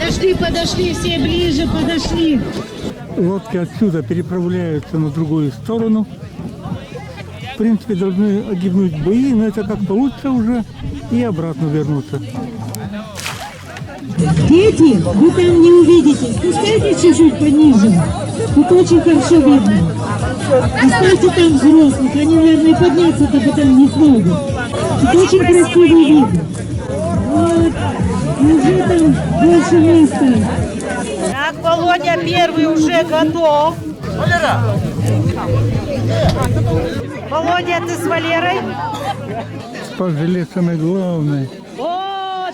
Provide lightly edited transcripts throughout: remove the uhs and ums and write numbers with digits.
Подошли, все ближе, подошли. Лодки отсюда переправляются на другую сторону. В принципе, должны огибнуть бои, но это как получится уже и обратно вернуться. Дети, вы там не увидите. Спускайтесь чуть-чуть пониже. Тут очень хорошо видно. Оставьте там взрослых. Они, наверное, подняться-то потом не смогут. Тут очень красивый вид. Вот. Уже там больше места. Так, Володя первый уже готов. Володя, ты с Валерой? Пожалеть самое главное. О,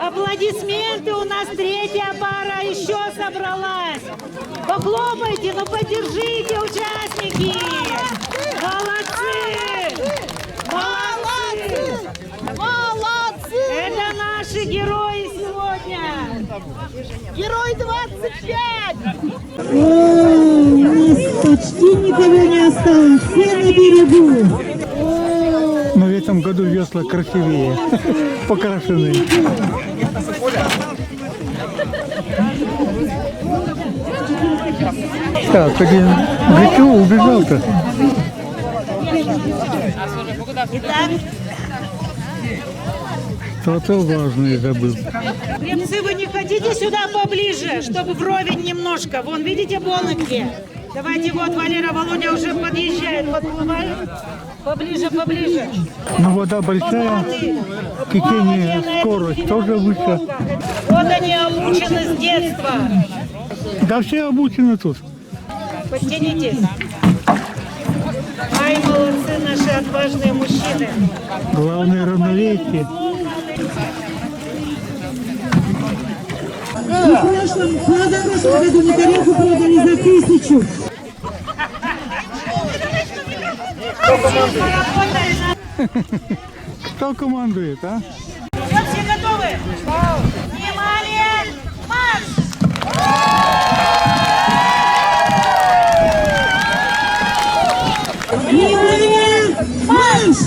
аплодисменты, у нас третья пара еще собралась. Похлопайте, ну поддержите, участники. Молодцы! Молодцы! Молодцы! Это наши герои сегодня. Герой 25! У нас почти никого не осталось. Все на берегу. Но в этом году весла красивее, покрашены. Так, один где убежал-то? Итак, Что-то важное забыл. гребцы, вы не хотите сюда поближе, чтобы вровень немножко? Вон, видите, болотки? Давайте, вот, Валера, Володя уже подъезжает, подплывай. Поближе, поближе. Но вода большая, течение, скорость тоже выше. Вот они обучены с детства. Да все обучены тут. Подтянитесь. Ай, молодцы наши отважные мужчины. Главное равновесие. В позапрошлом году на тарелку продали за 1000. Кто командует, а? Все готовы? Внимание! Марш! Внимание! Марш!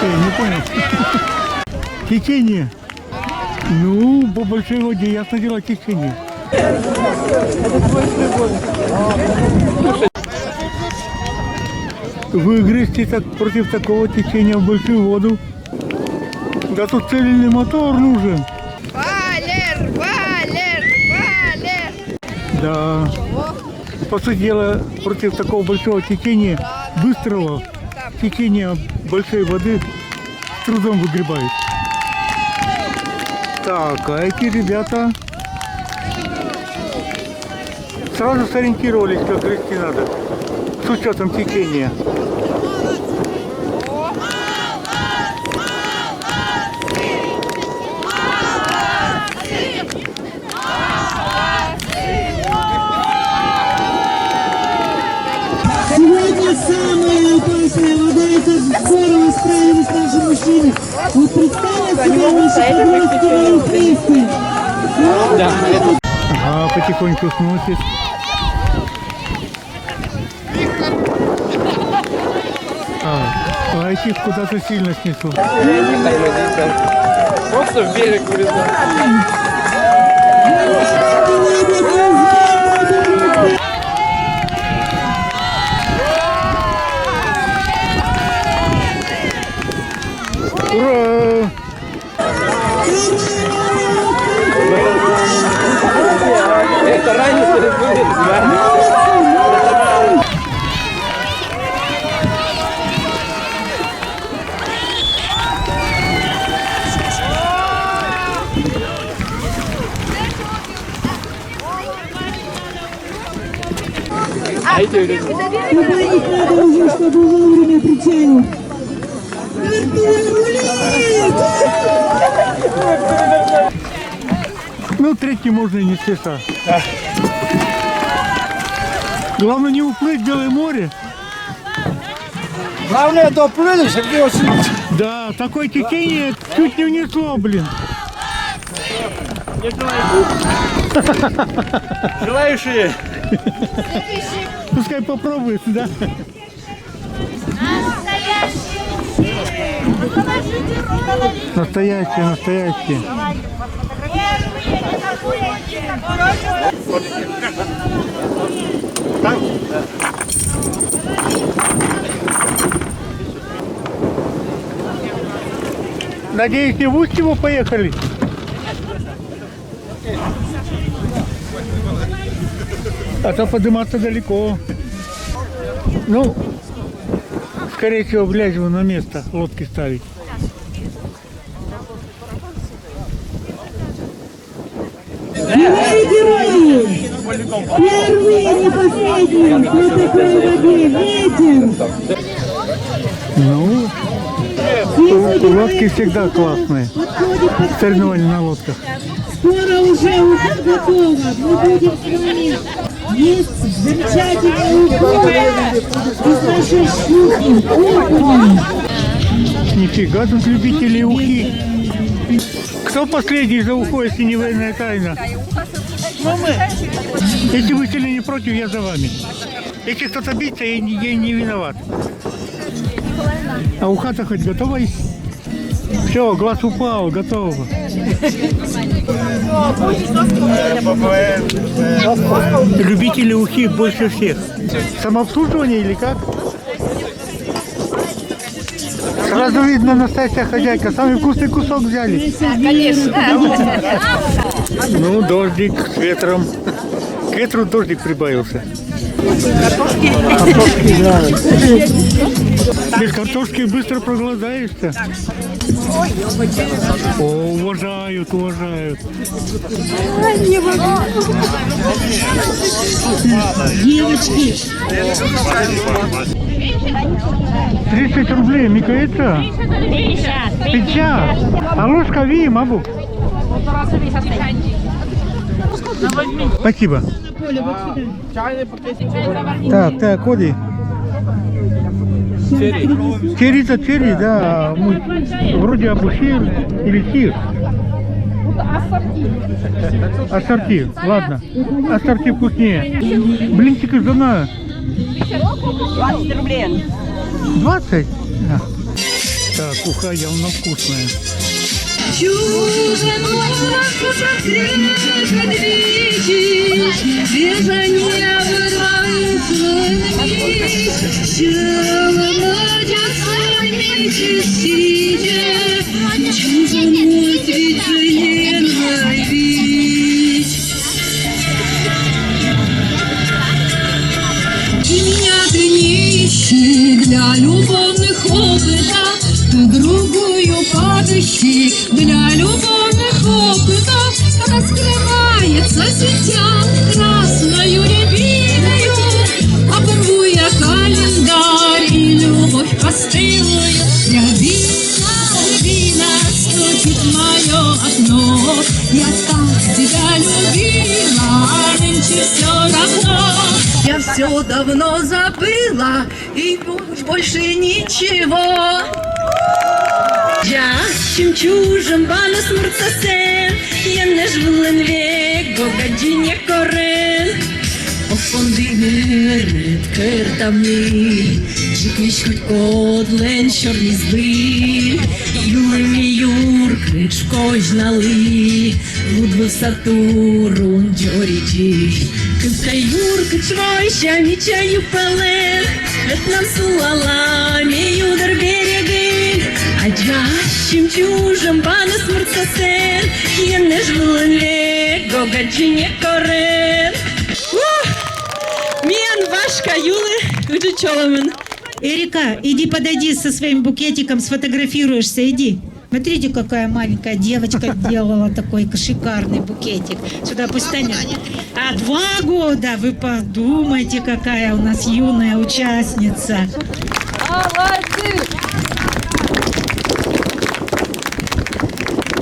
Не понял. Течение. Ну, по большой воде, ясно дело, течение. Вы грести так против такого течения в большую воду? Да тут цельный мотор нужен. Валер, Валер, Валер! Да. По сути дела, против такого большого течения, быстрого течения большой воды с трудом выгребают. Так, а эти ребята сразу сориентировались, как грести надо, с учетом течения. Сегодня самая опасная вода, это здорово справились наши мужчины. Вот представьте себе наши подростки на их месте. Ага, потихоньку сносит. А этих куда-то сильно снесло. Просто в берег вылезал. Ура! Это раньше были, да? Позвонить надо уже, чтобы вовремя причалил. Ну, третий можно и не спеша. Главное не уплыть в Белое море. Главное доплыли, чтобы очень... Да, такое течение чуть не унесло, блин. Желающие? Пускай попробует, да? Настоящие, настоящие. Надеюсь, не в Устьево поехали? А то подниматься далеко. Ну, скорее всего, в Лязево на место лодки ставить. Герои! Первые, не последние! Кто такой в воде? Ветер! Ну, лодки всегда классные. Соревнования на лодках. Скоро уже готово. Мы будем с вами есть замечательные уколы из нашей щуки. Окуни. Нифига тут любители ухи. Кто последний за ухой, если не военная тайна? Если вы сильно не против, я за вами. Если кто-то биться, я не виноват. А уха-то хоть готова? Все, глаз упал, готово. Любители ухи больше всех. Самообслуживание или как? Сразу видно, настоящая хозяйка. Самый вкусный кусок взяли. Ну, дождик с ветром. К ветру дождик прибавился. Картошки, да. Без картошки быстро проголодаешься. О, уважают, уважают. Девочки! 30 рублей, Микаэца? 50. А ложка ви, мабу? Спасибо. Так, Коди. Черри, да. Вроде абушир или сир. Ассорти, ладно. Ассорти вкуснее. Блинчик из дона. 20 рублей. 20? Да. Так, уха явно вкусная. Для любовных опытов другую подыщи. Для любовных опытов, когда скрывается сетям красною рябиною, оборвуя календарь и любовь постылую. Рябина стучит в мое окно. Я так тебя любила, а нынче все равно. Я все давно забыла, и больше ничего. Я чимчужем бана смурцасен, я не жвлен век, године корен. Офондигер, кертамни, чикиш хоть кодлен, чорні збиль. Юлий юр, кричко жнали, лудвив Сатурун, джоріджі. Кыска юр, кычвайша, мечаю пелен, нам сулалами юдар береги. А я чимчужем бана смурцасен, я не жвлен век, године корен. Мен вашка Юлы Уджичоломен. Эрика, иди подойди со своим букетиком, сфотографируешься, иди. Смотрите, какая маленькая девочка делала такой шикарный букетик. Сюда пусть станет. А 2 года, вы подумайте, какая у нас юная участница.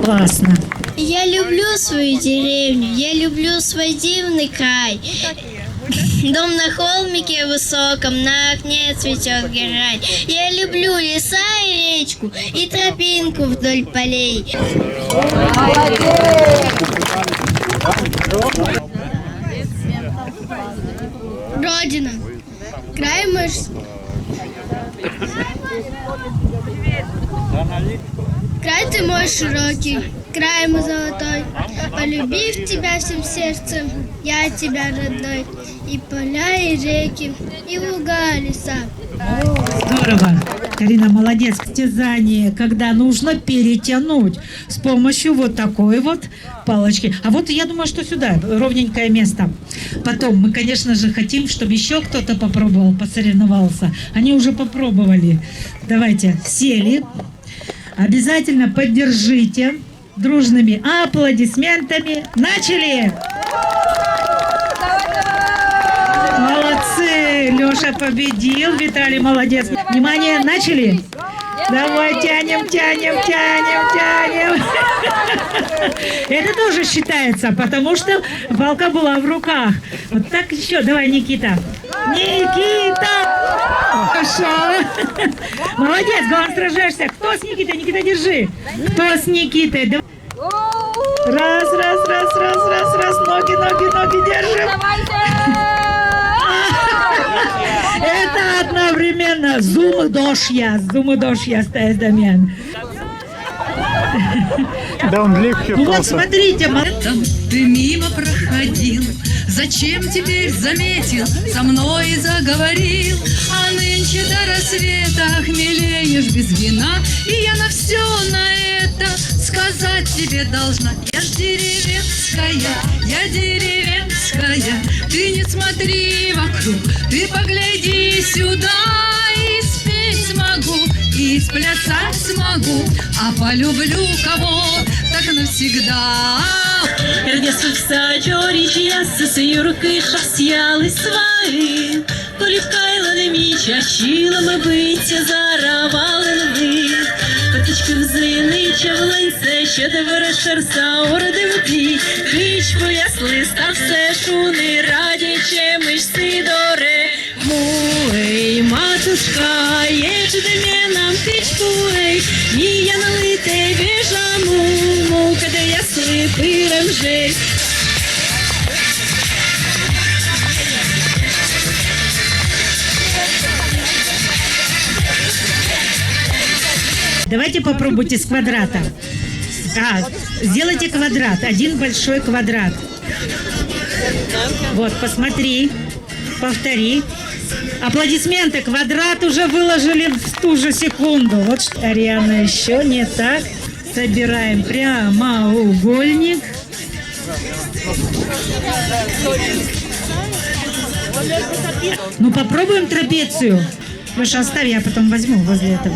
Классно. Я люблю свою деревню, я люблю свой дивный край. Дом на холмике высоком, на окне цветет герань. Я люблю леса и речку, и тропинку вдоль полей. Родина. Край Край ты мой широкий, край мой золотой. Полюбив тебя всем сердцем, я тебя родной. И поля, и реки, и луга, и леса. Здорово. Карина, молодец. Состязание, когда нужно перетянуть с помощью вот такой вот палочки. А вот я думаю, что сюда, ровненькое место. Потом мы, конечно же, хотим, чтобы еще кто-то попробовал, посоревновался. Они уже попробовали. Давайте, сели. Обязательно поддержите дружными аплодисментами. Начали! Молодцы! Леша победил, Виталий молодец. Внимание, начали! Давай, тянем, тянем, тянем, тянем. Это тоже считается, потому что палка была в руках. Вот так еще. Давай, Никита. Никита! Хорошо. Молодец, главное, сражаешься. Кто с Никитой? Никита, держи. Кто с Никитой? Давай. Раз. Ноги держим. Это одновременно зум и дождь стоит, Дамьян. Да, он легче Ну вот просто. смотрите, Там ты мимо проходил, зачем теперь заметил, со мной заговорил, а нынче до рассвета хмелеешь без вина, и я на все на это сказать тебе должна. Я ж деревенская, ты не смотри вокруг, ты погляди сюда, и спеть смогу, и сплясать смогу, а полюблю кого так навсегда. Ердесу саджорічя, сесюрки шасяли сваї, полівкайла не міча, щілами биться, заравали лви. Котички взинича в ланце, що де верешерса ордив ті, річ поясли, став все шуни, радяче мишці доре. Муей, матушка, єч де мне нам тичку, ей, і я налите біжаму, мука де ясли пирем жей. Давайте попробуйте с квадрата. Сделайте квадрат, один большой квадрат. Вот, посмотри, повтори. Аплодисменты, квадрат уже выложили в ту же секунду. Вот что, Ариана, еще не так. Собираем прямоугольник. Ну, попробуем трапецию. Леша, оставь, я потом возьму возле этого.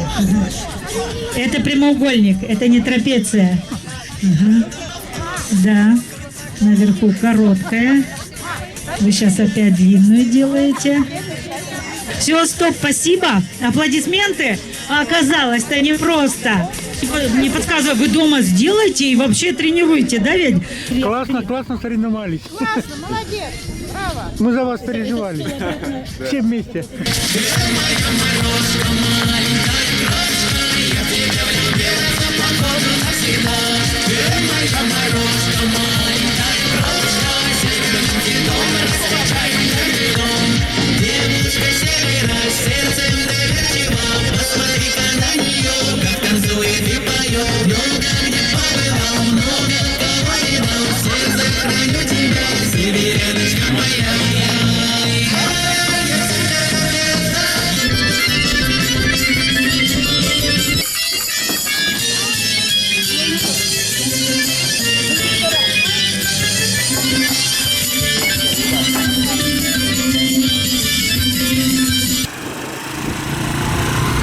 Это прямоугольник, это не трапеция. Да, наверху короткая. Вы сейчас опять длинную делаете. Все, стоп, спасибо. Аплодисменты. А оказалось-то непросто. Не подсказываю, вы дома сделайте и вообще тренируйте, да, ведь? Классно соревновались. Классно, молодец, браво. Мы за вас переживали. Все вместе.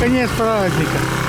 Конец праздника.